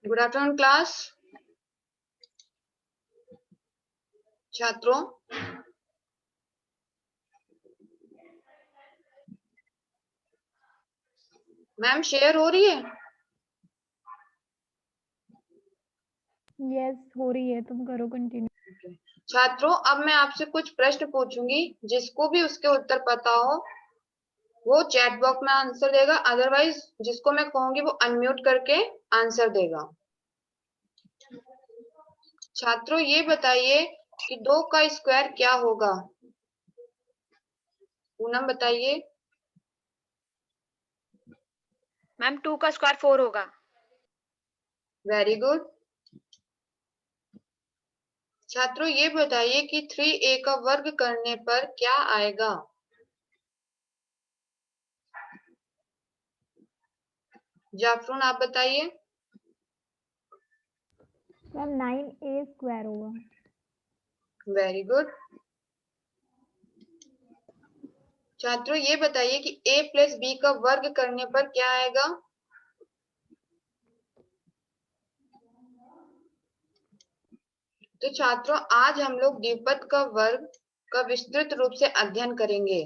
Good afternoon class. छात्रों, ma'am share हो रही है? यस हो रही है, तुम करो कंटिन्यू। छात्रों, अब मैं आपसे कुछ प्रश्न पूछूंगी, जिसको भी उसके उत्तर पता हो वो चैट बॉक्स में आंसर देगा, अदरवाइज जिसको मैं कहूंगी वो अनम्यूट करके आंसर देगा। छात्रों, ये बताइए कि 2 का स्क्वायर क्या होगा? पूनम बताइए। मैम 2 का स्क्वायर 4 होगा। Very good. छात्रों, ये बताइए कि 3a का वर्ग करने पर क्या आएगा? जाफरून, आप बताइए। मैम 9a स्क्वायर होगा। Very good. छात्रों, ये बताइए कि a प्लस बी का वर्ग करने पर क्या आएगा? तो छात्रों, आज हम लोग द्विपद का वर्ग का विस्तृत रूप से अध्ययन करेंगे।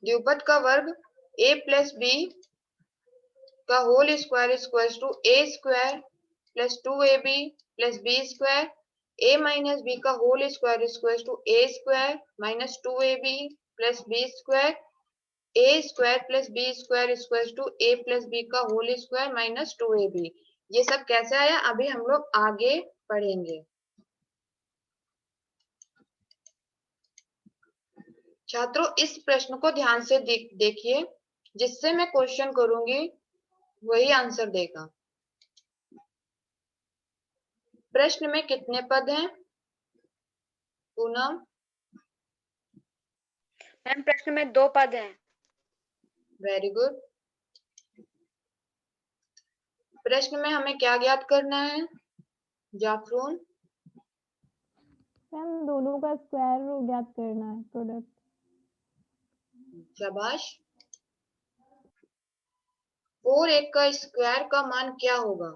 द्विपद का वर्ग a प्लस बी का whole square equals to a square plus 2ab plus b square, a minus b का whole square equals to a square minus 2ab plus b square, a square plus b square equals to a plus b का whole square minus 2ab। ये सब कैसे आया अभी हम लोग आगे पढ़ेंगे। छात्रों, इस प्रश्न को ध्यान से देखिए, जिससे मैं क्वेश्चन करूंगी वही आंसर देगा। प्रश्न में कितने पद हैं? पूनम। मैम प्रश्न में 2 पद हैं। Very good. प्रश्न में हमें क्या ज्ञात करना है? जाफरून। मैम दोनों का स्क्वायर ज्ञात करना है, प्रोडक्ट। शाबाश। 4a का स्क्वायर का मान क्या होगा?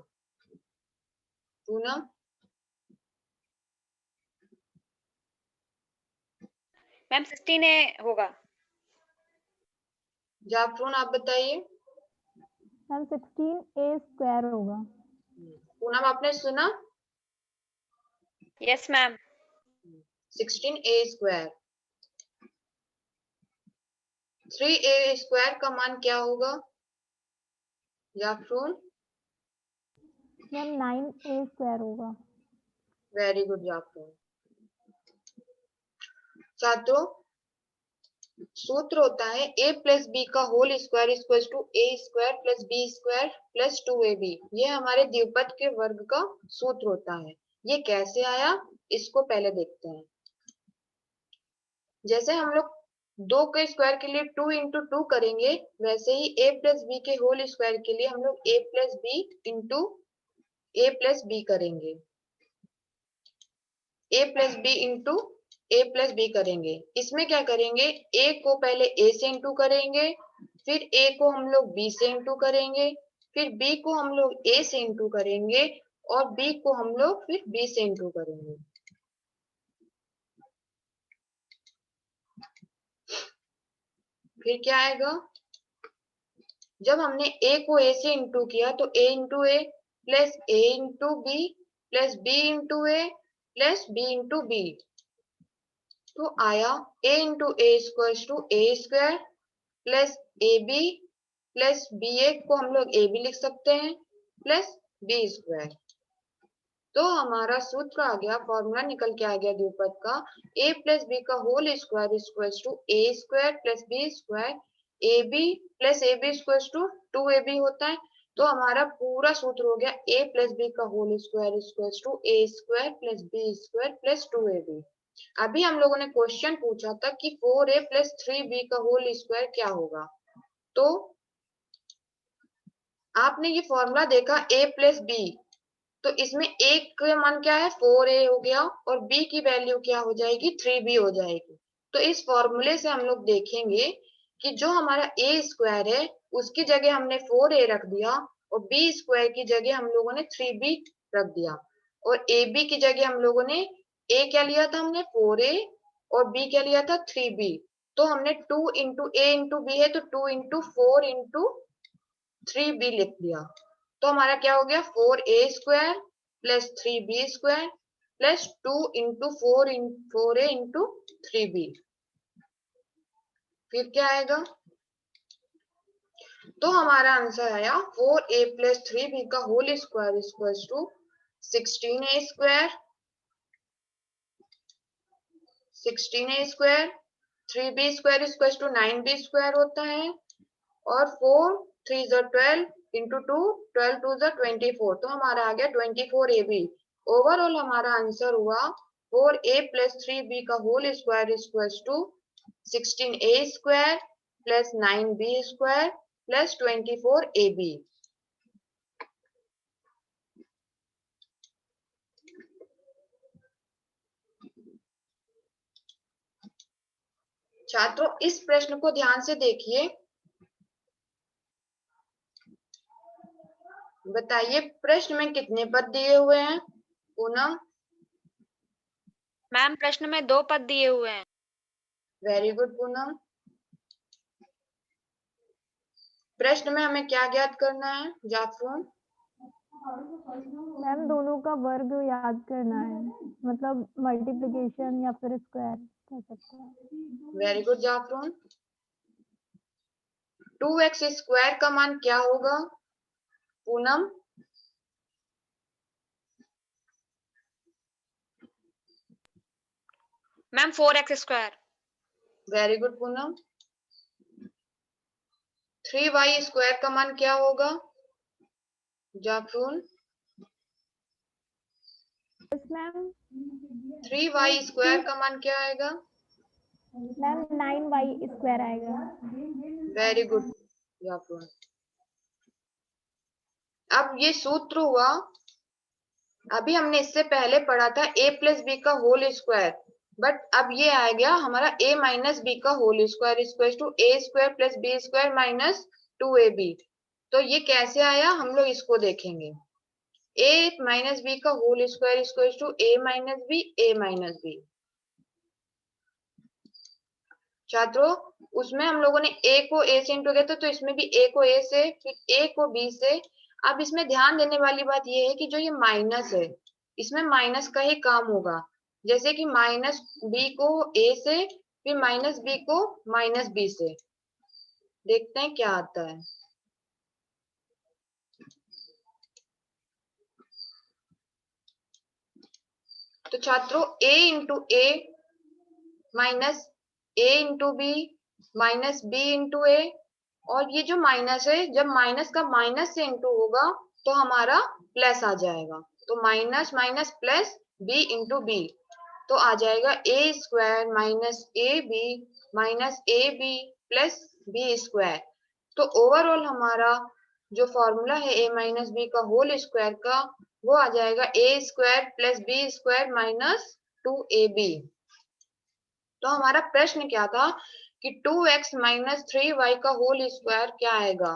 पूनम। मैम 16a होगा। जाफरून, आप बताइए। मैम 16a स्क्वायर होगा। पूनम, आपने सुना? Yes ma'am. 16a square. 3a square का मान क्या होगा? जाफरून। मैम 9a स्क्वायर होगा। Very good Jafrun. छात्रों, सूत्र होता है a प्लस बी का whole square equal to a square plus B square plus 2ab। ये हमारे द्विपद के वर्ग का सूत्र होता है। ये कैसे आया इसको पहले देखते हैं। जैसे हम लोग 2 के स्क्वायर के लिए 2 इंटू 2 करेंगे, वैसे ही a प्लस बी के होल स्क्वायर के लिए हम लोग a plus B into a plus B करेंगे। a plus B into a plus B करेंगे। इसमें क्या करेंगे, a को पहले a से इंटू करेंगे, फिर a को हम लोग b से इंटू करेंगे, फिर b को हम लोग a से इंटू करेंगे और b को हम लोग फिर b से इंटू करेंगे। फिर क्या आएगा, जब हमने a को a से इंटू किया तो a into a plus a into b plus b into a plus b into B, तो आया a into a square to A square plus A B plus b a को हम लोग A B लिख सकते हैं प्लस बी स्क्वायर। तो हमारा सूत्र आ गया, फॉर्मूला निकल के आ गया द्विपद का, a प्लस बी का whole square equals to A square plus B square, A B plus A B square to 2ab होता है। तो हमारा पूरा सूत्र हो गया a प्लस बी का whole square equals to A square plus B square plus 2ab। अभी हम लोगों ने क्वेश्चन पूछा था कि 4a प्लस 3b का होल स्क्वायर क्या होगा। तो आपने ये फॉर्मूला देखा a प्लस बी, तो इसमें a का मान क्या है 4a हो गया और b की वैल्यू क्या हो जाएगी 3b हो जाएगी। तो इस फॉर्मूले से हम लोग देखेंगे कि जो हमारा a स्क्वायर है उसकी जगह हमने 4a रख दिया और बी स्क्वायर की जगह हम लोगों ने 3b रख दिया, और ए बी की जगह हम लोगों ने ए क्या लिया था, हमने 4a, और बी क्या लिया था 3b। तो हमने 2 इंटू ए इंटू बी है, तो 2 इंटू 4 इंटू 3b लिख दिया। तो हमारा क्या हो गया, 4a square plus 3b square plus 2 into 4a into 3b। फिर क्या आएगा, तो हमारा आंसर आया 4a प्लस 3b का whole square equals to 16a square, 16a square, 3b square equals to 9b square होता है, और 4 3 ज़ा 12 इंटू 2 12 2 ज़ा 24, तो हमारा आ गया 24ab। ओवरऑल हमारा आंसर हुआ 4a प्लस 3b का whole square equals to 16a square plus 9b square plus 24ab। छात्रों इस प्रश्न को ध्यान से देखिए, बताइए प्रश्न में कितने पद दिए हुए हैं। पूनम, मैम प्रश्न में 2 पद दिए हुए हैं। Very good Poonam. प्रश्न में हमें क्या ज्ञात करना है जाफरून? मैम दोनों का वर्ग याद करना है, मतलब मल्टीप्लिकेशन या फिर स्क्वायर कर सकते हैं। Very good जाफरून। 2x स्क्वायर का मान क्या होगा Poonam? Ma'am 4x square. Very good Poonam. 3y square का मान क्या होगा जाफरून? Yes ma'am. 3y स्क्वायर का मान क्या आएगा? मैम 9y स्क्वायर आएगा। Very good Jafrun. अब ये सूत्र हुआ, अभी हमने इससे पहले पढ़ा था a प्लस बी का होल स्क्वायर, बट अब ये आ गया हमारा a माइनस बी का whole square equal to a square plus B square minus 2ab। तो ये कैसे आया हम लोग इसको देखेंगे। a माइनस बी का whole square equal to a minus B. छात्रों उसमें हम लोगों ने a को a से इंटू किया था, तो इसमें भी a को a से, फिर a को b से। अब इसमें ध्यान देने वाली बात यह है कि जो ये माइनस है, इसमें माइनस का ही काम होगा। जैसे कि माइनस b को a से, फिर माइनस b को माइनस b से। देखते हैं क्या आता है। तो छात्रों a into a minus a into B minus b into a, और ये जो माइनस है, जब माइनस का माइनस से इंटू होगा तो हमारा प्लस आ जाएगा। तो minus minus plus b into B, तो आ जाएगा a square minus A B minus A B plus B square. तो ओवरऑल हमारा जो फॉर्मूला है a माइनस बी का होल स्क्वायर का, वो आ जाएगा a square plus B square minus 2ab। तो हमारा प्रश्न क्या था कि 2x माइनस 3y का होल स्क्वायर क्या आएगा।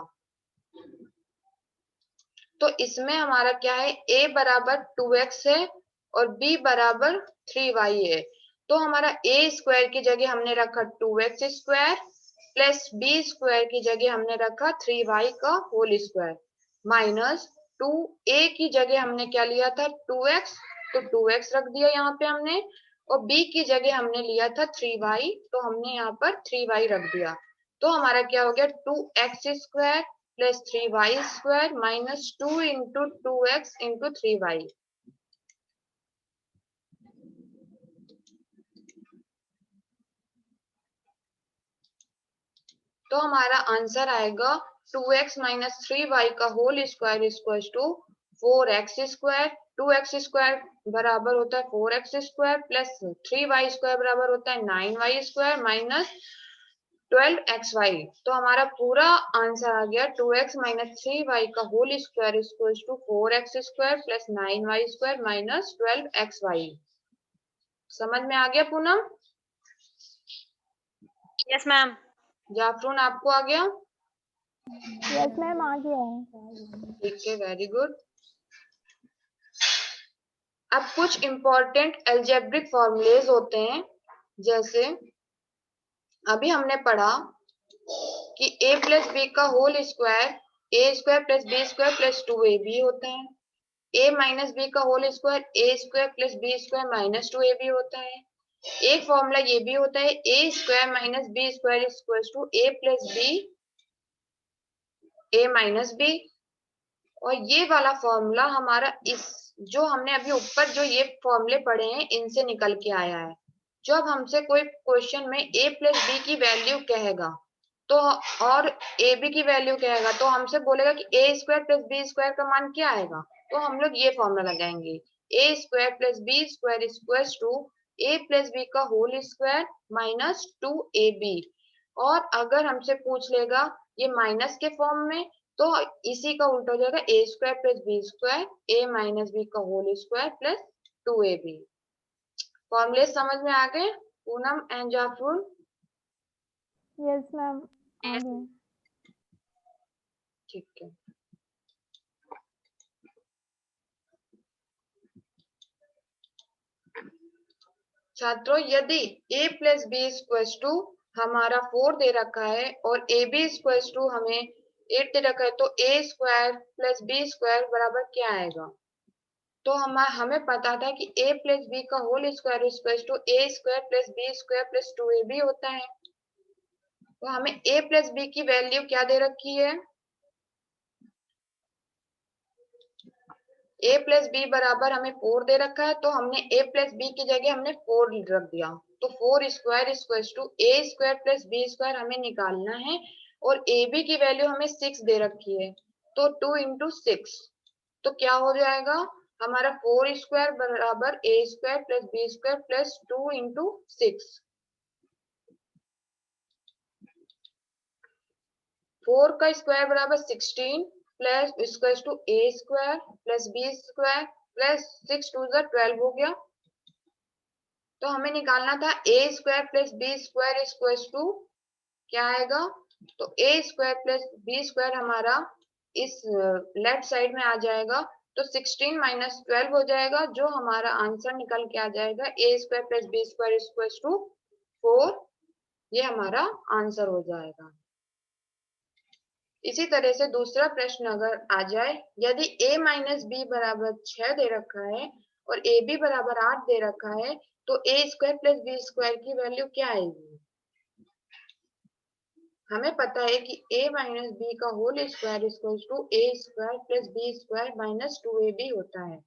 तो इसमें हमारा क्या है, a बराबर 2x है और b बराबर 3y है। तो हमारा a स्क्वायर की जगह हमने रखा 2x square plus b square की जगह हमने रखा 3y का होल स्क्वायर माइनस 2a की जगह हमने क्या लिया था 2x, तो 2x रख दिया यहाँ पे हमने, और b की जगह हमने लिया था 3y, तो हमने यहाँ पर 3y रख दिया। तो हमारा क्या हो गया 2x square plus 3y square minus 2 into 2x into 3y। तो हमारा आंसर आएगा 2x माइनस 3y का whole square equal to 4x square. 2x square बराबर होता है 4x square plus 3y square बराबर होता है 9y स्क्वायर माइनस 12xy। तो हमारा पूरा आंसर आ गया 2x माइनस 3y का whole square equal to 4x square plus 9y square minus 12xy। समझ में आ गया पूनम? Yes ma'am. जाफरून आपको आ गया? यस मैम आ गया है। ठीक है, वेरी गुड। अब कुछ इंपॉर्टेंट अलजेब्रिक फॉर्मूलेज होते हैं, जैसे अभी हमने पढ़ा कि a प्लस बी का whole square a square plus B square plus 2ab होता है। a माइनस बी का whole square a square plus B square minus 2ab होता है। एक फॉर्मूला ये भी होता है a square minus b square equals to a plus b a minus b. और ये वाला फॉर्मूला हमारा इस जो हमने अभी ऊपर जो ये फॉर्मूले पढ़े हैं इनसे निकल के आया है। जब हमसे कोई क्वेश्चन में a प्लस बी की वैल्यू कहेगा तो और ए बी की वैल्यू कहेगा तो हमसे बोलेगा कि ए स्क्वायर प्लस बी स्क्वायर का मान क्या आएगा, तो हम लोग ये फॉर्मूला लगाएंगे a square plus B square equals to a plus B का होल स्क्वायर माइनस 2ab। और अगर हमसे पूछ लेगा ये माइनस के फॉर्म में तो इसी का उल्टा हो जाएगा A square plus B square A minus B का होल स्क्वायर प्लस 2ab। फॉर्मूले समझ में आ गए Poonam and Jafrul? Yes ma'am आ गया। ठीक है। छात्रों यदि a plus B equals to हमारा 4 दे रखा है और ए बी इक्वल्स टू हमें 8 दे रखा है तो a square plus B square बराबर क्या आएगा? तो हमें पता था कि a प्लस बी का whole square equals to a square plus B square plus 2ab होता है। तो हमें a प्लस बी की वैल्यू क्या दे रखी है? a प्लस बी बराबर हमें 4 दे रखा है तो हमने a प्लस बी की जगह हमने 4 रख दिया। तो 4 square equals to a square plus B square हमें निकालना है और a b की वैल्यू हमें 6 दे रखी है तो 2 इंटू 6 तो क्या हो जाएगा हमारा 4 स्क्वायर बराबर a square plus B square plus 2 into 6। 4 का स्क्वायर बराबर 16 plus equals to a square plus B square plus 6 to 12 हो गया। तो हमें निकालना था a square plus B square equals to क्या आएगा, तो a square plus B square हमारा इस लेफ्ट साइड में आ जाएगा तो 16 माइनस 12 हो जाएगा जो हमारा आंसर निकल के आ जाएगा a square plus B square equals to 4। ये हमारा आंसर हो जाएगा। इसी तरह से दूसरा प्रश्न अगर आ जाए यदि a माइनस बी बराबर 6 दे रखा है और ए बी बराबर 8 दे रखा है तो a square plus B square की वैल्यू क्या आएगी? हमें पता है कि a माइनस बी का whole square equals to a square plus B square minus 2ab होता है।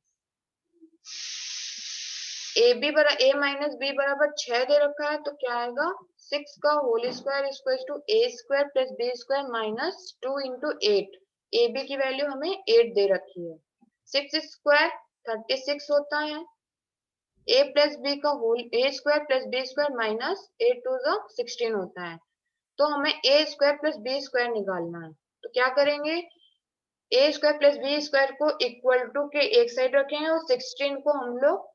a माइनस बी बराबर 6 दे रखा है तो क्या आएगा 6 का whole square equals to a square plus B square minus 2 into 8। A B की वैल्यू हमें 8 दे रखी है। 6 स्क्वायर 36 होता है। a प्लस बी का whole a square plus B square minus 8 to 16 होता है। तो हमें a square plus B square निकालना है तो क्या करेंगे a square plus B square को इक्वल टू के एक साइड रखेंगे और 16 को हम लोग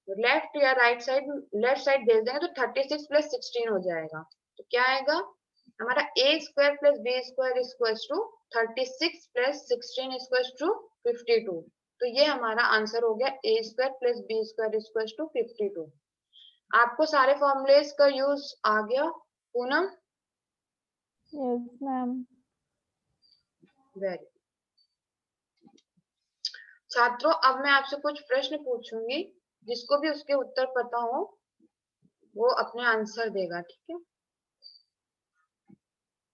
लेफ्ट या राइट साइड लेफ्ट साइड भेज देंगे तो 36 प्लस 16 हो जाएगा। तो क्या आएगा हमारा a square plus B square equals to 36 plus 16 equals to 52। तो ये हमारा आंसर हो गया a square plus B square equals to 52। आपको सारे फॉर्मूलेस का यूज आ गया पूनम? Yes ma'am. वेरी। छात्रों अब मैं आपसे कुछ प्रश्न पूछूंगी जिसको भी उसके उत्तर पता हो वो अपने आंसर देगा, ठीक है?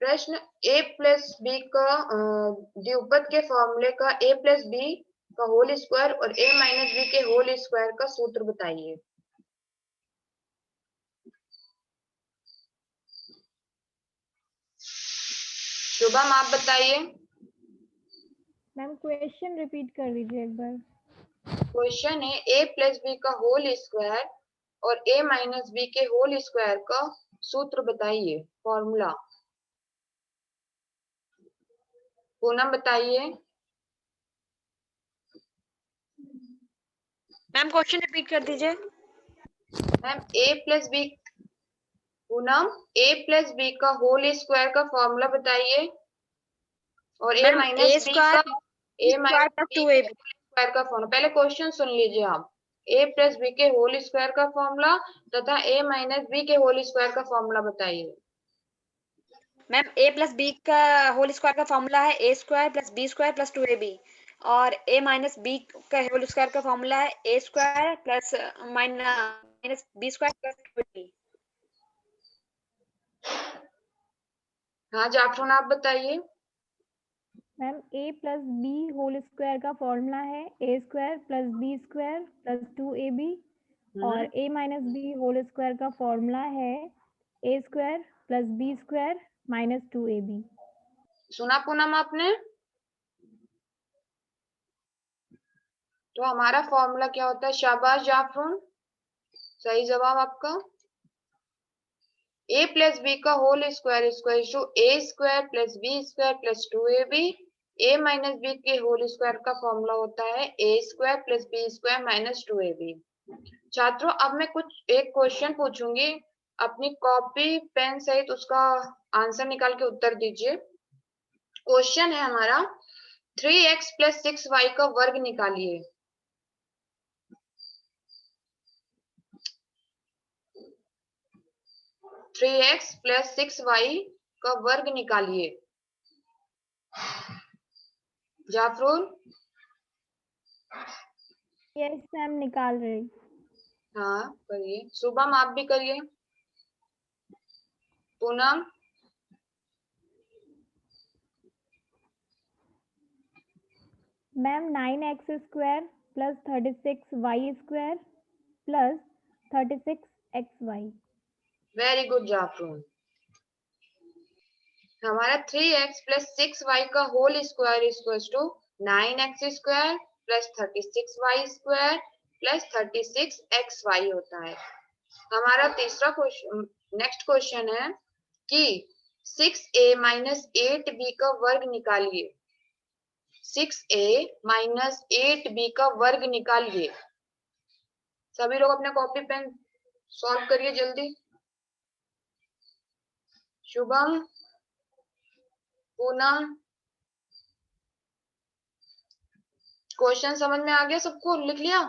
प्रश्न a प्लस बी का द्विपद के फॉर्मूले का a प्लस बी का होल स्क्वायर और a माइनस बी के होल स्क्वायर का सूत्र बताइए। शुभम आप बताइए। मैम क्वेश्चन रिपीट कर दीजिए एक बार। क्वेश्चन है a प्लस बी का होल स्क्वायर और a माइनस बी के होल स्क्वायर का सूत्र बताइए, फॉर्मूला। पूनम बताइए। मैम क्वेश्चन रिपीट कर दीजिए। Ma'am a plus B Poonam a plus B का होल स्क्वायर का फॉर्मूला बताइए। और a ma'am minus A b square का a minus plus b to के ए होल स्क्वायर का फॉर्मूला, पहले क्वेश्चन सुन लीजिए आप। a प्लस b के होल स्क्वायर का फॉर्मूला तथा a माइनस b के होल स्क्वायर का फॉर्मूला बताइए। मैम ए प्लस बी का होल स्क्वायर का फॉर्मूला है a square plus B square plus two a b, और ए माइनस बी का होल स्क्वायर का फॉर्मूला है a square plus minus b square plus two a b. हाँ जाफरून आप बताइए। Ma'am a plus b whole square का formula है a square plus B square plus 2ab, और a minus b whole square का formula है a square plus B square minus 2ab। सुना पूनम आपने? तो हमारा फॉर्मूला क्या होता है? शाबाश जाफरून, सही जवाब आपका। a प्लस बी का whole square equal to a square plus B square plus 2ab। a minus B के होल स्क्वायर का फॉर्मूला होता है a square plus B square minus 2ab। छात्रों अब मैं एक क्वेश्चन पूछूंगी, अपनी कॉपी पेन सहित उसका आंसर निकाल के उत्तर दीजिए। क्वेश्चन है हमारा 3x प्लस 6y का वर्ग निकालिए। 3x प्लस 6y का वर्ग निकालिए। जाफरून? यस मैम, निकाल रही। हाँ करिए। शुभम आप भी करिए। Poonam? Ma'am 9x square plus 36y square plus 36xy। Very good Jafrun. हमारा 3x प्लस 6y का whole square equal to 9x square plus 36y square plus 36xy होता है। हमारा तीसरा क्वेश्चन, नेक्स्ट क्वेश्चन है कि 6a माइनस 8b का वर्ग निकालिए। 6a माइनस 8b का वर्ग निकालिए। सभी लोग अपने कॉपी पेन सॉल्व करिए जल्दी। शुभम, पूनम, क्वेश्चन समझ में आ गया सबको? लिख लिया?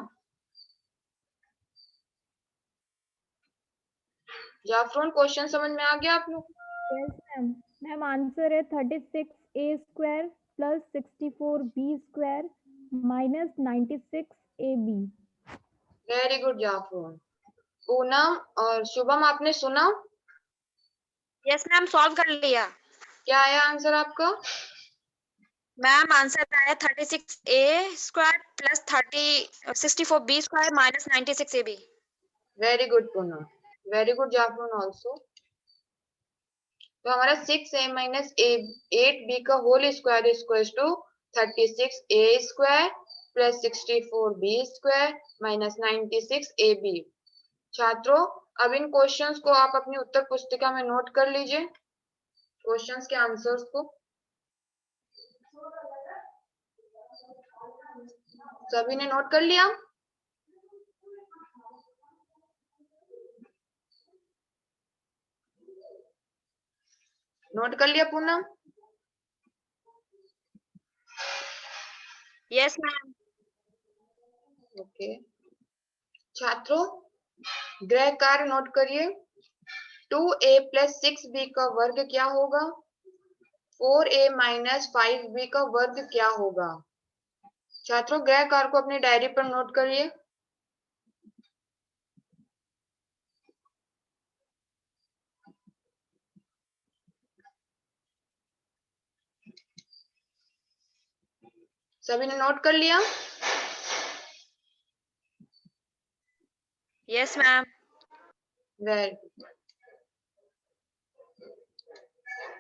जाफरून क्वेश्चन समझ में आ गया आप लोग? Yes ma'am. मैम आंसर है 36a square plus 64b square minus 96ab। Very good Jafrun. Poonam और शुभम आपने सुना? यस मैम, सॉल्व कर लिया। क्या आया आंसर आपका? मैम आंसर आया 36a square plus 64b square minus 96ab। Very good Poonam, very good Jafrun also. तो हमारा 6a माइनस 8b का whole square equal to 36a square plus 64b square minus 96ab। छात्रों अब इन क्वेश्चंस को आप अपनी उत्तर पुस्तिका में नोट कर लीजिए, क्वेश्चंस के आंसर्स को। सभी ने नोट कर लिया? नोट कर लिया पूनम? Yes ma'am. ओके छात्रों, गृह कार्य नोट करिए। 2a प्लस 6b का वर्ग क्या होगा? 4a माइनस 5b का वर्ग क्या होगा? छात्रों गृह कार्य को अपनी डायरी पर नोट करिए। सभी ने नोट कर लिया? Yes ma'am. Very good,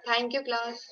thank you class.